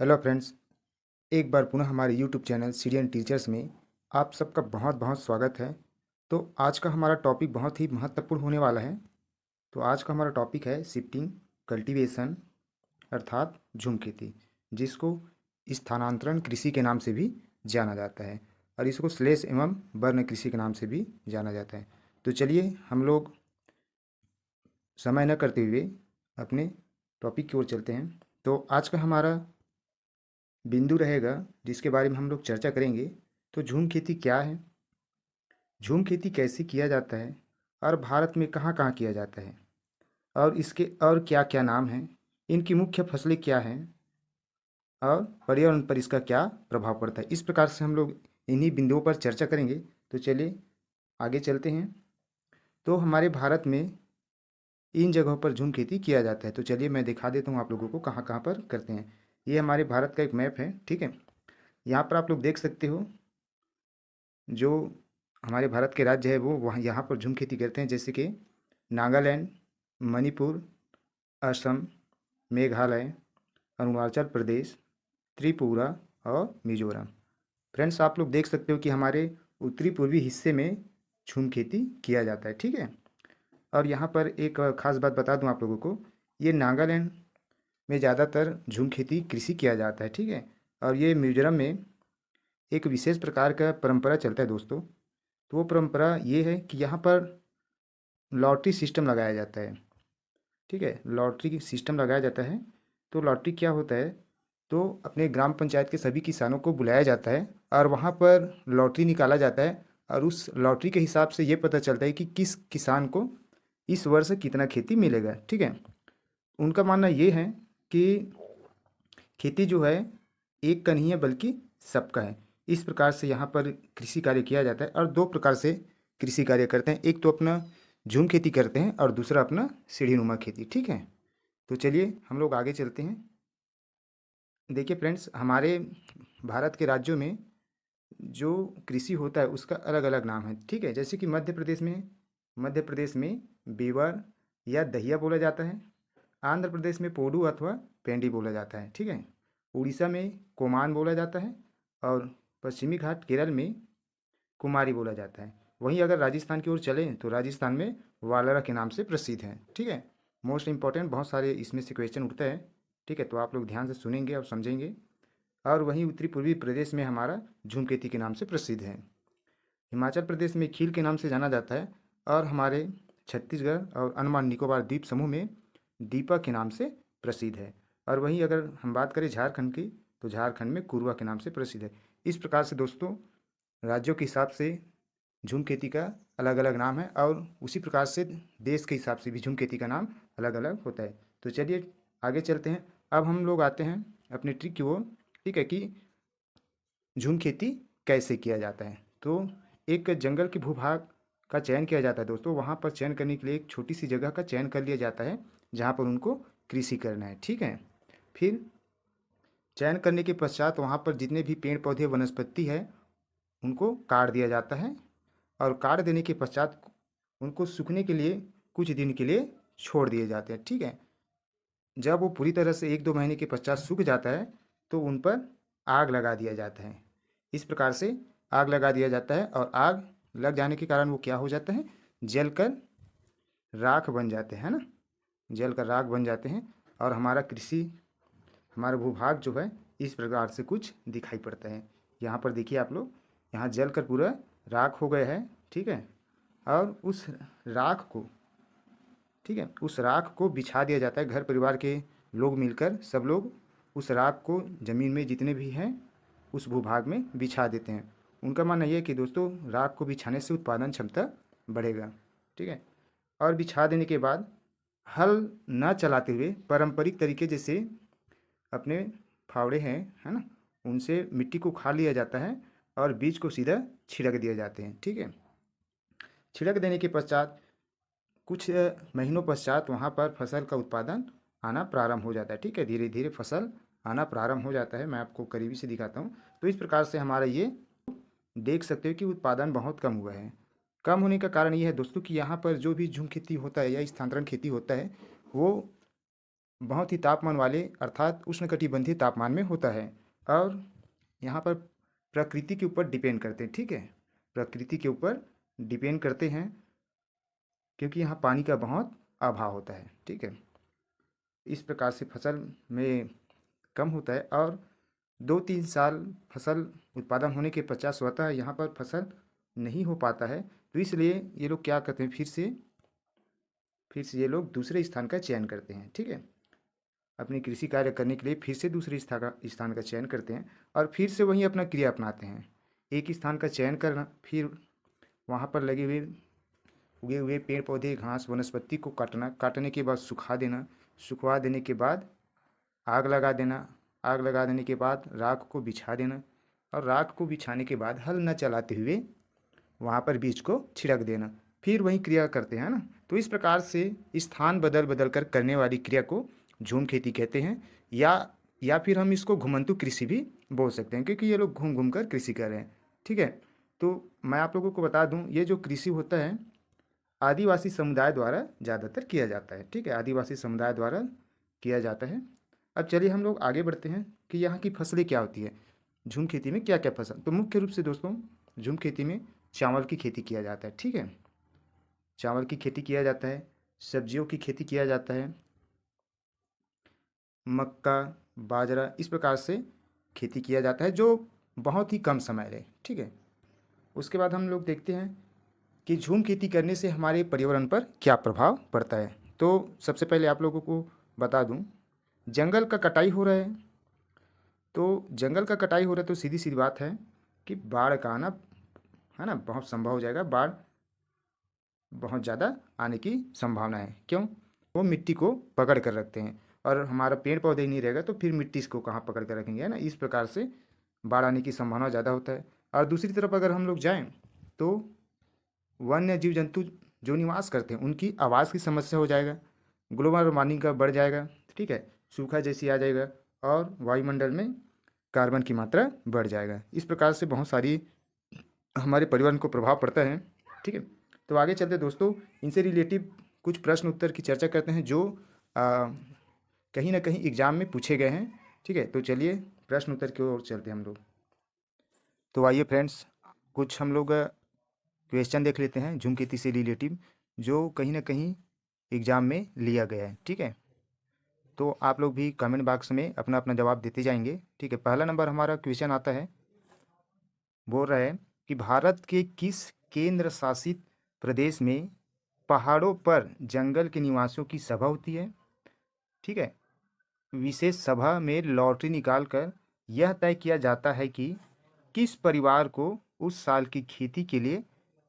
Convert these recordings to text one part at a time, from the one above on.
Hello friends, एक बार पुनः हमारे यूट्यूब चैनल सीरियन टीचर्स में आप सबका बहुत बहुत स्वागत है। तो आज का हमारा टॉपिक बहुत ही महत्वपूर्ण होने वाला है। तो आज का हमारा टॉपिक है शिफ्टिंग कल्टीवेशन अर्थात झूम खेती, जिसको स्थानांतरण कृषि के नाम से भी जाना जाता है और इसको स्लेश एवं वर्ण कृषि के नाम से भी जाना जाता है। तो चलिए हम लोग समय न करते हुए अपने टॉपिक की ओर चलते हैं। तो आज का हमारा बिंदु रहेगा जिसके बारे में हम लोग चर्चा करेंगे। तो झूम खेती क्या है, झूम खेती कैसे किया जाता है और भारत में कहाँ कहाँ किया जाता है और इसके और क्या क्या नाम हैं, इनकी मुख्य फसलें क्या हैं और पर्यावरण पर इसका क्या प्रभाव पड़ता है। इस प्रकार से हम लोग इन्हीं बिंदुओं पर चर्चा करेंगे। तो चलिए आगे चलते हैं। तो हमारे भारत में इन जगहों पर झूम खेती किया जाता है। तो चलिए मैं दिखा देता हूँ आप लोगों को कहाँ कहाँ पर करते हैं। ये हमारे भारत का एक मैप है, ठीक है। यहाँ पर आप लोग देख सकते हो जो हमारे भारत के राज्य है वो वहाँ यहाँ पर झूम खेती करते हैं, जैसे कि नागालैंड, मणिपुर, असम, मेघालय, अरुणाचल प्रदेश, त्रिपुरा और मिजोरम। फ्रेंड्स, आप लोग देख सकते हो कि हमारे उत्तरी पूर्वी हिस्से में झूम खेती किया जाता है, ठीक है। और यहाँ पर एक खास बात बता दूँ आप लोगों को, ये नागालैंड में ज़्यादातर झूम खेती कृषि किया जाता है, ठीक है। और ये मिजोरम में एक विशेष प्रकार का परंपरा चलता है दोस्तों। तो वो परंपरा ये है कि यहाँ पर लॉटरी सिस्टम लगाया जाता है, ठीक है। लॉटरी सिस्टम लगाया जाता है। तो लॉटरी क्या होता है, तो अपने ग्राम पंचायत के सभी किसानों को बुलाया जाता है और वहाँ पर लॉटरी निकाला जाता है और उस लॉटरी के हिसाब से ये पता चलता है कि किस किसान को इस वर्ष कितना खेती मिलेगा, ठीक है। उनका मानना ये है कि खेती जो है एक का नहीं है बल्कि सबका है। इस प्रकार से यहाँ पर कृषि कार्य किया जाता है और दो प्रकार से कृषि कार्य करते हैं। एक तो अपना झूम खेती करते हैं और दूसरा अपना सीढ़ीनुमा खेती, ठीक है। तो चलिए हम लोग आगे चलते हैं। देखिए फ्रेंड्स, हमारे भारत के राज्यों में जो कृषि होता है उसका अलग अलग नाम है, ठीक है। जैसे कि मध्य प्रदेश में बीवर या दहिया बोला जाता है। आंध्र प्रदेश में पोडू अथवा पेंडी बोला जाता है, ठीक है। उड़ीसा में कोमान बोला जाता है और पश्चिमी घाट केरल में कुमारी बोला जाता है। वहीं अगर राजस्थान की ओर चलें तो राजस्थान में वालरा के नाम से प्रसिद्ध है, ठीक है। मोस्ट इंपॉर्टेंट बहुत सारे इसमें से क्वेश्चन उठता है, ठीक है। तो आप लोग ध्यान से सुनेंगे और समझेंगे। और वहीं उत्तरी पूर्वी प्रदेश में हमारा झूम खेती के नाम से प्रसिद्ध है। हिमाचल प्रदेश में खील के नाम से जाना जाता है और हमारे छत्तीसगढ़ और अंडमान निकोबार द्वीप समूह में दीपक के नाम से प्रसिद्ध है। और वहीं अगर हम बात करें झारखंड की, तो झारखंड में कुरवा के नाम से प्रसिद्ध है। इस प्रकार से दोस्तों राज्यों के हिसाब से झूम खेती का अलग अलग नाम है और उसी प्रकार से देश के हिसाब से भी झूम खेती का नाम अलग अलग होता है। तो चलिए आगे चलते हैं। अब हम लोग आते हैं अपने ट्रिक की ओर, ठीक है, कि झूम खेती कैसे किया जाता है। तो एक जंगल के भूभाग का चयन किया जाता है दोस्तों। वहाँ पर चयन करने के लिए एक छोटी सी जगह का चयन कर लिया जाता है जहाँ पर उनको कृषि करना है, ठीक है। फिर चयन करने के पश्चात वहाँ पर जितने भी पेड़ पौधे वनस्पति है उनको काट दिया जाता है और काट देने के पश्चात उनको सूखने के लिए कुछ दिन के लिए छोड़ दिए जाते हैं, ठीक है। जब वो पूरी तरह से 1-2 महीने के पश्चात सूख जाता है तो उन पर आग लगा दिया जाता है। इस प्रकार से आग लगा दिया जाता है और आग लग जाने के कारण वो क्या हो जाता है, जलकर राख बन जाते हैं ना, जलकर राख बन जाते हैं। और हमारा कृषि, हमारा भूभाग जो है इस प्रकार से कुछ दिखाई पड़ता है। यहाँ पर देखिए आप लोग, यहाँ जलकर पूरा राख हो गया है, ठीक है। और उस राख को, ठीक है, उस राख को बिछा दिया जाता है। घर परिवार के लोग मिलकर सब लोग उस राख को ज़मीन में जितने भी हैं उस भूभाग में बिछा देते हैं। उनका मानना यह है कि दोस्तों राख को बिछाने से उत्पादन क्षमता बढ़ेगा, ठीक है। और बिछा देने के बाद हल न चलाते हुए पारंपरिक तरीके जैसे अपने फावड़े हैं, है ना, उनसे मिट्टी को उखाड़ लिया जाता है और बीज को सीधा छिड़क दिए जाते हैं, ठीक है। छिड़क देने के पश्चात कुछ महीनों पश्चात वहाँ पर फसल का उत्पादन आना प्रारंभ हो जाता है, ठीक है। धीरे धीरे फसल आना प्रारंभ हो जाता है। मैं आपको करीबी से दिखाता हूँ। तो इस प्रकार से हमारा ये देख सकते हो कि उत्पादन बहुत कम हुआ है। कम होने का कारण ये है दोस्तों कि यहाँ पर जो भी झूम खेती होता है या स्थानांतरण खेती होता है वो बहुत ही तापमान वाले अर्थात उष्णकटिबंधीय तापमान में होता है और यहाँ पर प्रकृति के ऊपर डिपेंड करते हैं। ठीक है, प्रकृति के ऊपर डिपेंड करते हैं क्योंकि यहाँ पानी का बहुत अभाव होता है। ठीक है, इस प्रकार से फसल में कम होता है और 2-3 साल फसल उत्पादन होने के पश्चात स्वतः यहाँ पर फसल नहीं हो पाता है। तो इसलिए ये लोग क्या करते हैं, फिर से ये लोग दूसरे स्थान का चयन करते हैं। ठीक है, अपनी कृषि कार्य करने के लिए फिर से दूसरे स्थान का चयन करते हैं और फिर से वहीं अपना क्रिया अपनाते हैं। एक स्थान का चयन करना, फिर वहाँ पर लगे हुए उगे हुए पेड़ पौधे घास वनस्पति को काटना, काटने के बाद सुखा देना, सुखवा देने के बाद आग लगा देना, आग लगा देने के बाद राख को बिछा देना और राख को बिछाने के बाद हल न चलाते हुए वहाँ पर बीज को छिड़क देना, फिर वही क्रिया करते हैं ना। तो इस प्रकार से स्थान बदल बदल कर करने वाली क्रिया को झूम खेती कहते हैं या फिर हम इसको घुमंतु कृषि भी बोल सकते हैं क्योंकि ये लोग घूम घूम कर कृषि कर रहे हैं। ठीक है, तो मैं आप लोगों को बता दूं ये जो कृषि होता है आदिवासी समुदाय द्वारा ज़्यादातर किया जाता है। ठीक है, आदिवासी समुदाय द्वारा किया जाता है। अब चलिए हम लोग आगे बढ़ते हैं कि यहाँ की फसलें क्या होती है, झूम खेती में क्या क्या फसल। तो मुख्य रूप से दोस्तों झूम खेती में चावल की खेती किया जाता है। ठीक है, चावल की खेती किया जाता है, सब्जियों की खेती किया जाता है, मक्का बाजरा इस प्रकार से खेती किया जाता है जो बहुत ही कम समय ले। ठीक है, उसके बाद हम लोग देखते हैं कि झूम खेती करने से हमारे पर्यावरण पर क्या प्रभाव पड़ता है। तो सबसे पहले आप लोगों को बता दूं, जंगल का कटाई हो रहा है। तो जंगल का कटाई हो रहा है तो सीधी सीधी बात है कि बाढ़ का आना है ना बहुत संभव हो जाएगा। बाढ़ बहुत ज़्यादा आने की संभावना है। क्यों? वो मिट्टी को पकड़ कर रखते हैं और हमारा पेड़ पौधे ही नहीं रहेगा तो फिर मिट्टी इसको कहाँ पकड़ कर रखेंगे, है ना। इस प्रकार से बाढ़ आने की संभावना ज़्यादा होता है। और दूसरी तरफ अगर हम लोग जाएं तो वन्य जीव जंतु जो निवास करते हैं उनकी आवाज़ की समस्या हो जाएगा, ग्लोबल वार्मिंग का बढ़ जाएगा। ठीक है, सूखा जैसी आ जाएगा और वायुमंडल में कार्बन की मात्रा बढ़ जाएगा। इस प्रकार से बहुत सारी हमारे पर्यावरण को प्रभाव पड़ता है। ठीक है, तो आगे चलते दोस्तों इनसे रिलेटिव कुछ प्रश्न उत्तर की चर्चा करते हैं जो कहीं ना कहीं एग्जाम में पूछे गए हैं। ठीक है, तो चलिए प्रश्न उत्तर की ओर चलते हैं हम लोग। तो आइए फ्रेंड्स कुछ हम लोग क्वेश्चन देख लेते हैं झूम खेती से रिलेटिव जो कहीं ना कहीं एग्जाम में लिया गया है। ठीक है, तो आप लोग भी कमेंट बॉक्स में अपना अपना जवाब देते जाएंगे। ठीक है, पहला नंबर हमारा क्वेश्चन आता है, बोल रहा है कि भारत के किस केंद्र शासित प्रदेश में पहाड़ों पर जंगल के निवासियों की सभा होती है। ठीक है, विशेष सभा में लॉटरी निकालकर यह तय किया जाता है कि किस परिवार को उस साल की खेती के लिए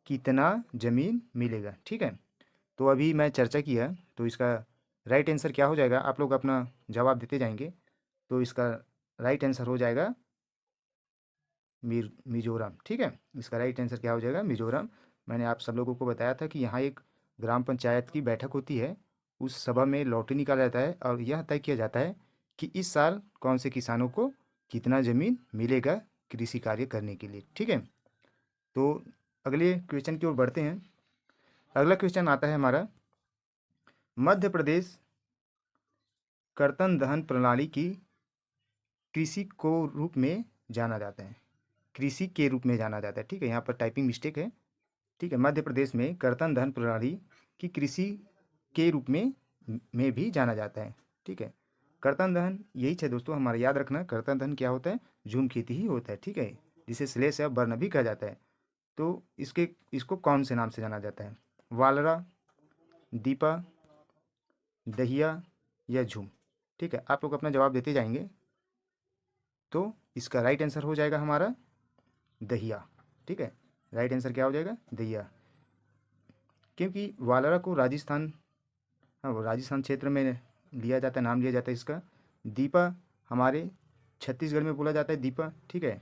कितना जमीन मिलेगा। ठीक है, तो अभी मैं चर्चा किया तो इसका राइट आंसर क्या हो जाएगा, आप लोग अपना जवाब देते जाएंगे। तो इसका राइट आंसर हो जाएगा मिजोरम। ठीक है, इसका राइट आंसर क्या हो जाएगा, मिजोरम। मैंने आप सब लोगों को बताया था कि यहाँ एक ग्राम पंचायत की बैठक होती है, उस सभा में लॉटरी निकाला जाता है और यह तय किया जाता है कि इस साल कौन से किसानों को कितना ज़मीन मिलेगा कृषि कार्य करने के लिए। ठीक है, तो अगले क्वेश्चन की ओर बढ़ते हैं। अगला क्वेश्चन आता है हमारा, मध्य प्रदेश कर्तन दहन प्रणाली की कृषि को रूप में जाना जाता है, कृषि के रूप में जाना जाता है। ठीक है, यहाँ पर टाइपिंग मिस्टेक है। ठीक है, मध्य प्रदेश में कर्तन दहन प्रणाली की कृषि के रूप में भी जाना जाता है। ठीक है, कर्तन दहन यही है दोस्तों, हमारा याद रखना कर्तन दहन क्या होता है, झूम खेती ही होता है। ठीक है, जिसे श्लेष या वर्ण भी कहा जाता है। तो इसको कौन से नाम से जाना जाता है, वालरा, दीपा, दहिया या झूम। ठीक है, आप लोग अपना जवाब देते जाएंगे। तो इसका राइट आंसर हो जाएगा हमारा दहिया। ठीक है, राइट आंसर क्या हो जाएगा, दहिया। क्योंकि वालरा को राजस्थान, हाँ वो राजस्थान क्षेत्र में लिया जाता है, नाम लिया जाता है इसका। दीपा हमारे छत्तीसगढ़ में बोला जाता है दीपा। ठीक है,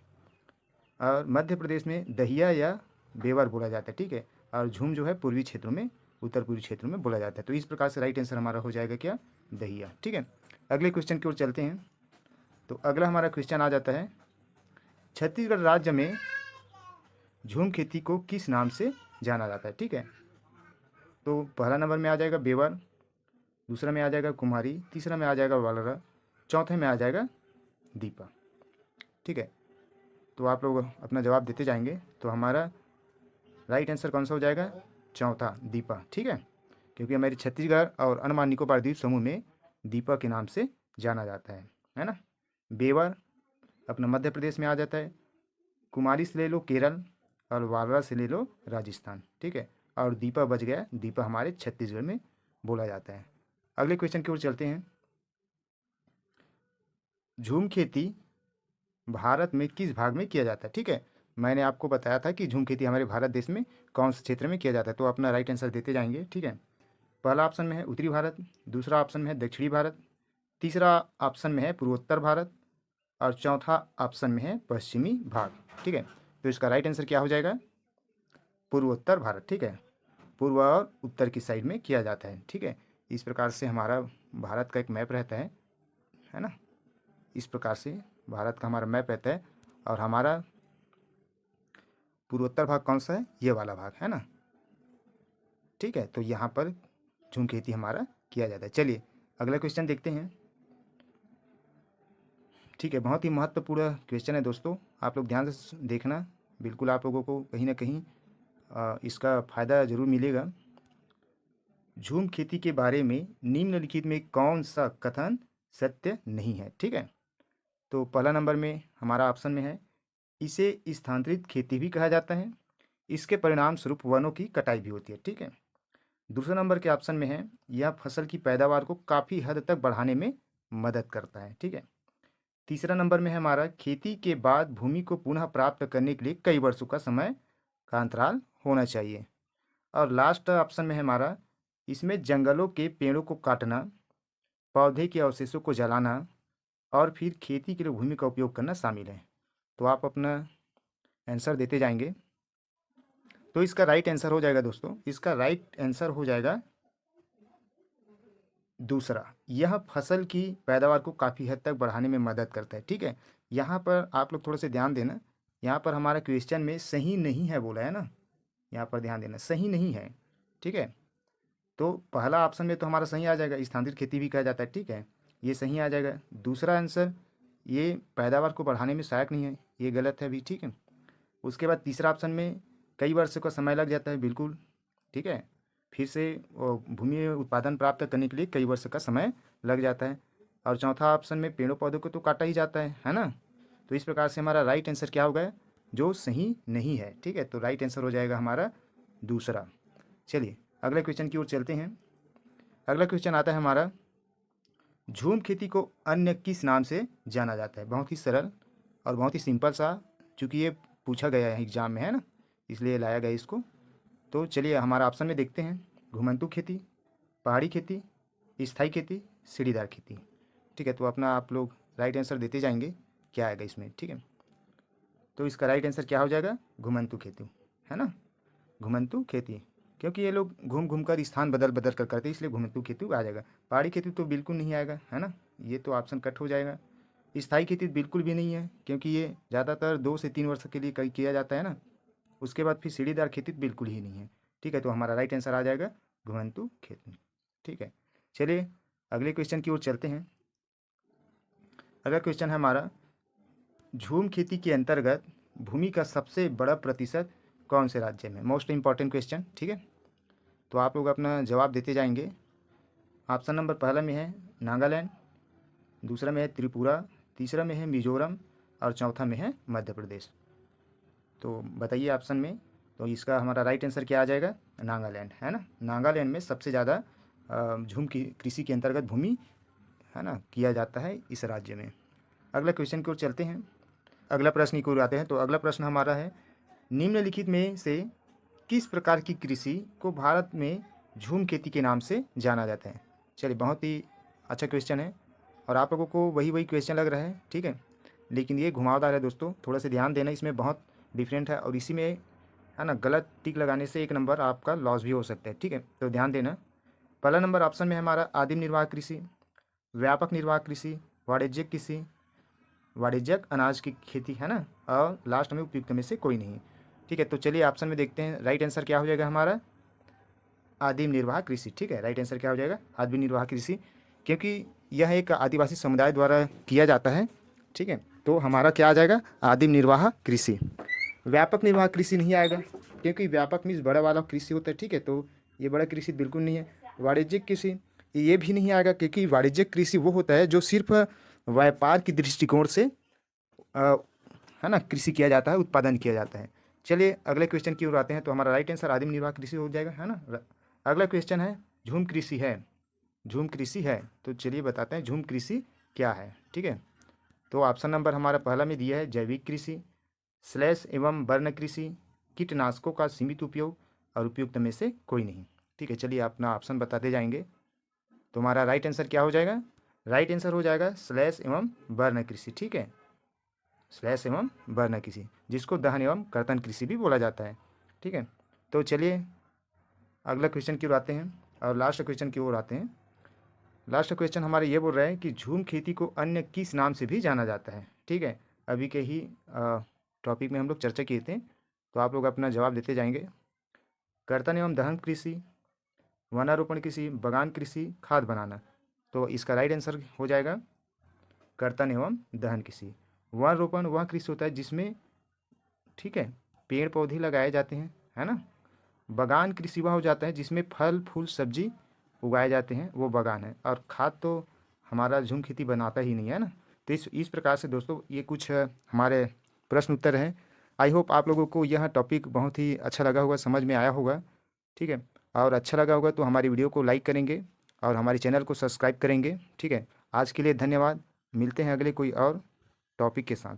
और मध्य प्रदेश में दहिया या बेवर बोला जाता है। ठीक है, और झूम जो है पूर्वी क्षेत्रों में, उत्तर पूर्वी क्षेत्रों में बोला जाता है। तो इस प्रकार से राइट आंसर हमारा हो जाएगा क्या, दहिया। ठीक है, अगले क्वेश्चन की ओर चलते हैं। तो अगला हमारा क्वेश्चन आ जाता है, छत्तीसगढ़ राज्य में झूम खेती को किस नाम से जाना जाता है। ठीक है, तो पहला नंबर में आ जाएगा बेवर, दूसरा में आ जाएगा कुम्हारी, तीसरा में आ जाएगा वालरा, चौथे में आ जाएगा दीपा। ठीक है, तो आप लोग अपना जवाब देते जाएंगे। तो हमारा राइट आंसर कौन सा हो जाएगा? चौथा, दीपा। ठीक है, क्योंकि हमारे छत्तीसगढ़ और अंडमान निकोबार द्वीप समूह में दीपा के नाम से जाना जाता है ना। बेवर अपना मध्य प्रदेश में आ जाता है, कुमारी से ले लो केरल, और वालरा से ले लो राजस्थान। ठीक है, और दीपा बच गया, दीपा हमारे छत्तीसगढ़ में बोला जाता है। अगले क्वेश्चन की ओर चलते हैं। झूम खेती भारत में किस भाग में किया जाता है? ठीक है, मैंने आपको बताया था कि झूम खेती हमारे भारत देश में कौन से क्षेत्र में किया जाता है, तो अपना राइट आंसर देते जाएंगे। ठीक है, पहला ऑप्शन में है उत्तरी भारत, दूसरा ऑप्शन में है दक्षिणी भारत, तीसरा ऑप्शन में है पूर्वोत्तर भारत, और चौथा ऑप्शन में है पश्चिमी भाग। ठीक है, तो इसका राइट आंसर क्या हो जाएगा? पूर्वोत्तर भारत। ठीक है, पूर्व और उत्तर की साइड में किया जाता है। ठीक है, इस प्रकार से हमारा भारत का एक मैप रहता है ना। इस प्रकार से भारत का हमारा मैप रहता है, और हमारा पूर्वोत्तर भाग कौन सा है? ये वाला भाग है ना। ठीक है, तो यहाँ पर झूम खेती हमारा किया जाता है। चलिए अगला क्वेश्चन देखते हैं। ठीक है, बहुत ही महत्वपूर्ण क्वेश्चन है दोस्तों, आप लोग ध्यान से देखना, बिल्कुल आप लोगों को कहीं ना कहीं इसका फ़ायदा ज़रूर मिलेगा। झूम खेती के बारे में निम्नलिखित में कौन सा कथन सत्य नहीं है? ठीक है, तो पहला नंबर में हमारा ऑप्शन में है इसे स्थानांतरित खेती भी कहा जाता है, इसके परिणाम स्वरूप वनों की कटाई भी होती है। ठीक है, दूसरे नंबर के ऑप्शन में है यह फसल की पैदावार को काफ़ी हद तक बढ़ाने में मदद करता है। ठीक है, तीसरा नंबर में है हमारा खेती के बाद भूमि को पुनः प्राप्त करने के लिए कई वर्षों का समय का अंतराल होना चाहिए, और लास्ट ऑप्शन में है हमारा इसमें जंगलों के पेड़ों को काटना, पौधे के अवशेषों को जलाना, और फिर खेती के लिए भूमि का उपयोग करना शामिल है। तो आप अपना आंसर देते जाएंगे। तो इसका राइट आंसर हो जाएगा दोस्तों, इसका राइट आंसर हो जाएगा दूसरा, यह फसल की पैदावार को काफ़ी हद तक बढ़ाने में मदद करता है। ठीक है, यहाँ पर आप लोग थोड़ा से ध्यान देना, यहाँ पर हमारा क्वेश्चन में सही नहीं है बोला है ना, यहाँ पर ध्यान देना, सही नहीं है। ठीक है, तो पहला ऑप्शन में तो हमारा सही आ जाएगा, स्थानांतरित खेती भी कहा जाता है। ठीक है, ये सही आ जाएगा। दूसरा आंसर ये पैदावार को बढ़ाने में सहायक नहीं है, ये गलत है भी। ठीक है, उसके बाद तीसरा ऑप्शन में कई वर्षों का समय लग जाता है, बिल्कुल। ठीक है, फिर से भूमि उत्पादन प्राप्त करने के लिए कई वर्ष का समय लग जाता है, और चौथा ऑप्शन में पेड़ों पौधों को तो काटा ही जाता है ना। तो इस प्रकार से हमारा राइट आंसर क्या होगा? जो सही नहीं है। ठीक है, तो राइट आंसर हो जाएगा हमारा दूसरा। चलिए अगले क्वेश्चन की ओर चलते हैं। अगला क्वेश्चन आता है हमारा, झूम खेती को अन्य किस नाम से जाना जाता है? बहुत ही सरल और बहुत ही सिंपल सा, चूँकि ये पूछा गया है एग्जाम में, है ना, इसलिए लाया गया इसको। तो चलिए हमारा ऑप्शन में देखते हैं, घुमंतू खेती, पहाड़ी खेती, स्थायी खेती, सीढ़ीदार खेती। ठीक है, तो अपना आप लोग राइट आंसर देते जाएंगे क्या आएगा इसमें। ठीक है, तो इसका राइट आंसर क्या हो जाएगा? घुमंतू खेती, है ना, घुमंतू खेती, क्योंकि ये लोग घूम घूम कर स्थान बदल बदल कर करते हैं, इसलिए घुमंतू खेती आ जाएगा। पहाड़ी खेती तो बिल्कुल नहीं आएगा, है ना, ये तो ऑप्शन कट हो जाएगा। स्थायी खेती बिल्कुल भी नहीं है, क्योंकि ये ज़्यादातर 2 से 3 वर्ष के लिए किया जाता है ना। उसके बाद फिर सीढ़ीदार खेती बिल्कुल ही नहीं है। ठीक है, तो हमारा राइट आंसर आ जाएगा घुमंतू खेती। ठीक है, चलिए अगले क्वेश्चन की ओर चलते हैं। अगला क्वेश्चन है हमारा, झूम खेती के अंतर्गत भूमि का सबसे बड़ा प्रतिशत कौन से राज्य में? Most important question. ठीक है, तो आप लोग अपना जवाब देते जाएंगे। ऑप्शन नंबर पहला में है नागालैंड, दूसरा में है त्रिपुरा, तीसरा में है मिजोरम, और चौथा में है मध्य प्रदेश। तो बताइए ऑप्शन में, तो इसका हमारा राइट आंसर क्या आ जाएगा? नागालैंड, है ना। नागालैंड में सबसे ज़्यादा झूम की कृषि के अंतर्गत भूमि, है ना, किया जाता है इस राज्य में। अगला क्वेश्चन की ओर चलते हैं, अगला प्रश्न की ओर आते हैं। तो अगला प्रश्न हमारा है, निम्नलिखित में से किस प्रकार की कृषि को भारत में झूम खेती के नाम से जाना जाता है? चलिए बहुत ही अच्छा क्वेश्चन है, और आप लोगों को वही वही क्वेश्चन लग रहा है। ठीक है, लेकिन ये घुमावदार है दोस्तों, थोड़ा सा ध्यान देना, इसमें बहुत डिफरेंट है, और इसी में, है ना, गलत टिक लगाने से 1 नंबर आपका लॉस भी हो सकता है। ठीक है, तो ध्यान देना। पहला नंबर ऑप्शन में हमारा आदिम निर्वाह कृषि, व्यापक निर्वाह कृषि, वाणिज्यिक कृषि, वाणिज्यिक अनाज की खेती, है ना, और लास्ट में उपयुक्त में से कोई नहीं। ठीक है, तो चलिए ऑप्शन में देखते हैं, राइट आंसर क्या हो जाएगा हमारा? आदिम निर्वाह कृषि। ठीक है, राइट आंसर क्या हो जाएगा? आदिम निर्वाह कृषि, क्योंकि यह एक आदिवासी समुदाय द्वारा किया जाता है। ठीक है, तो हमारा क्या आ जाएगा? आदिम निर्वाह कृषि। व्यापक निर्वाह कृषि नहीं आएगा, क्योंकि व्यापक मीन्स बड़ा वाला कृषि होता है। ठीक है, तो ये बड़ा कृषि बिल्कुल नहीं है। वाणिज्यिक कृषि ये भी नहीं आएगा, क्योंकि वाणिज्यिक कृषि वो होता है जो सिर्फ व्यापार की दृष्टिकोण से है ना कृषि किया जाता है, उत्पादन किया जाता है। चलिए अगले क्वेश्चन की ओर आते हैं। तो हमारा राइट आंसर आदिम निर्वाह कृषि हो जाएगा, है ना। अगला क्वेश्चन है झूम कृषि है। झूम कृषि है, तो चलिए बताते हैं झूम कृषि क्या है। ठीक है, तो ऑप्शन नंबर हमारा पहला में दिया है जैविक कृषि, स्लैश एवं वर्ण कृषि, कीटनाशकों का सीमित उपयोग और उपयुक्त में से कोई नहीं। ठीक है, चलिए अपना ऑप्शन बताते जाएंगे। तो हमारा राइट आंसर क्या हो जाएगा? राइट आंसर हो जाएगा स्लैश एवं वर्ण कृषि। ठीक है, स्लैश एवं वर्ण कृषि, जिसको दहन एवं कर्तन कृषि भी बोला जाता है। ठीक है, तो चलिए अगला क्वेश्चन की ओर आते हैं और लास्ट क्वेश्चन की ओर आते हैं। लास्ट क्वेश्चन हमारे ये बोल रहे हैं कि झूम खेती को अन्य किस नाम से भी जाना जाता है। ठीक है, अभी के ही टॉपिक में हम लोग चर्चा किए थे, तो आप लोग अपना जवाब देते जाएंगे। कर्तन एवं दहन कृषि, वनारोपण कृषि, बगान कृषि, खाद बनाना। तो इसका राइट आंसर हो जाएगा कर्तन एवं दहन कृषि। वन रोपण वह कृषि होता है जिसमें, ठीक है, पेड़ पौधे लगाए जाते हैं, है ना। बगान कृषि वह हो जाता है जिसमें फल फूल सब्जी उगाए जाते हैं, वो बगान है। और खाद तो हमारा झूम खेती बनाता ही नहीं है ना। तो इस प्रकार से दोस्तों ये कुछ हमारे प्रश्न उत्तर हैं। आई होप आप लोगों को यह टॉपिक बहुत ही अच्छा लगा होगा, समझ में आया होगा। ठीक है, और अच्छा लगा होगा तो हमारी वीडियो को लाइक करेंगे और हमारे चैनल को सब्सक्राइब करेंगे। ठीक है, आज के लिए धन्यवाद। मिलते हैं अगले कोई और टॉपिक के साथ।